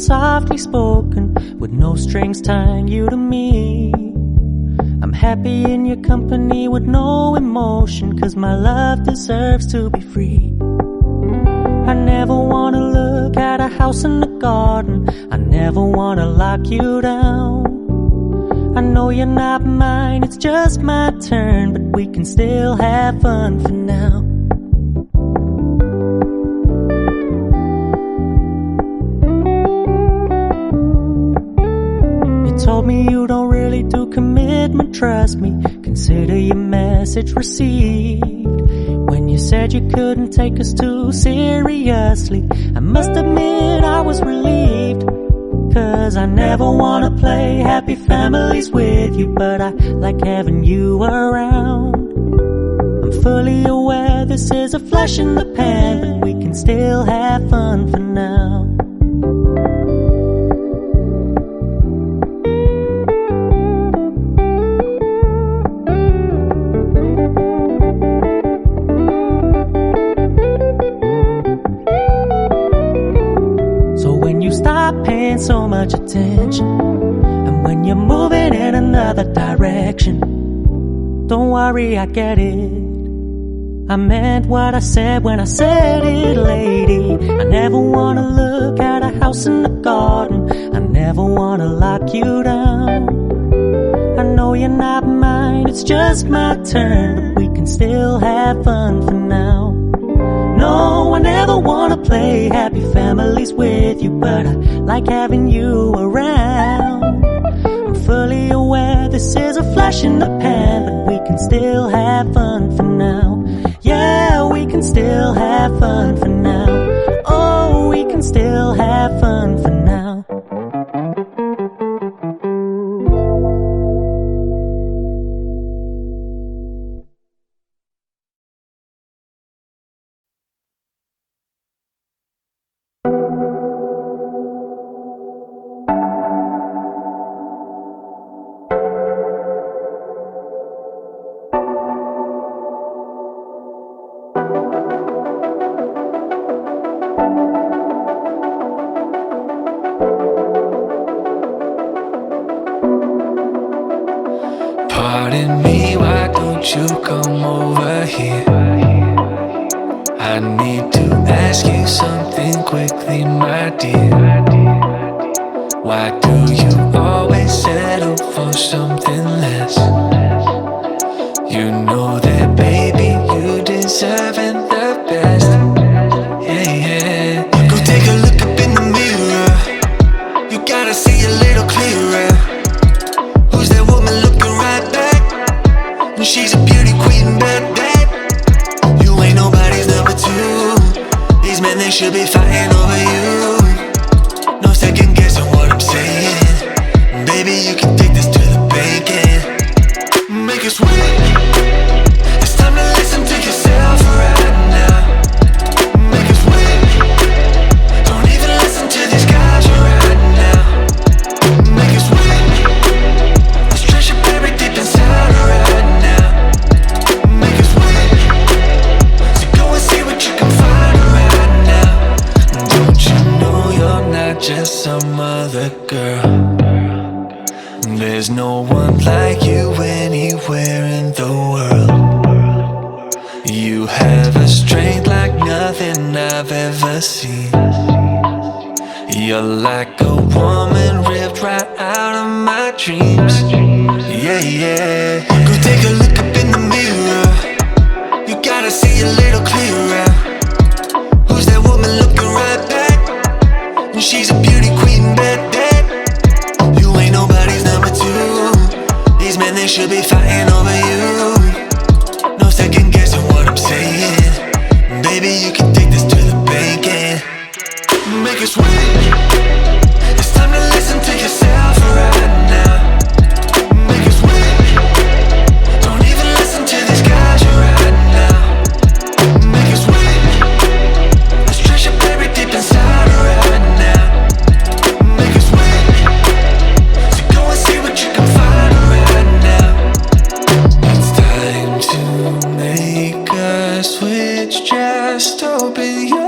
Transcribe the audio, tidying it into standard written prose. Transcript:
softly spoken, with no strings tying you to me. I'm happy in your company with no emotion, 'cause my love deserves to be free. I never wanna look at a house in the garden, I never wanna lock you down. I know you're not mine, it's just my turn, but we can still have fun for now. You told me you don't really do commitment, trust me, consider your message received. When you said you couldn't take us too seriously, I must admit I was relieved. 'Cause I never wanna play happy families with you, but I like having you around. I'm fully aware this is a flash in the pan, but we can still have fun for now. Stop paying so much attention, and when you're moving in another direction, don't worry, I get it. I meant what I said when I said it, lady. I never wanna look at a house in the garden, I never wanna lock you down. I know you're not mine, it's just my turn, but we can still have fun for now. No, I never wanna play happy families with you, but I like having you around. I'm fully aware this is a flash in the pan, but we can still have fun for now. Yeah, we can still have fun for now. Oh, we can still have fun for now. Pardon me, why don't you come over here? I need to ask you something quickly, my dear. Why do you always settle for something less? You know that, baby, you deserving the best. Yeah, yeah. Go take a look up in the mirror, you gotta see a little clearer. Who's that woman looking right back? She's a beauty queen, bad, bad. You ain't nobody's number two. These men, they should be fighting over you. No second guessing what I'm saying. Baby, you can take this to the bank and make it sweet. It's time to listen to yourself right now. Make it sweet. Don't even listen to these guys right now. Make it sweet. This treasure buried deep inside right now. Make it sweet. So go and see what you can find right now. Don't you know you're not just some other girl? There's no one like you anywhere in the world. You have a strength like nothing I've ever seen. You're like a woman ripped right out of my dreams. Yeah, yeah. Go take a look up in the mirror, you gotta see a little clearer. Who's that woman looking right back? She's a beauty queen, bad, bad. You ain't nobody's number two. These men, they should be fighting over you. No second guessing what I'm saying. Baby, you can take this to the bank and make it sweet. It's time to listen to yourself right now. Make it sweet. Don't even listen to these guys right now. Make it sweet. This treasure buried deep inside right now. Make it sweet. So go and see what you can find right now. It's time to make a switch. Just open your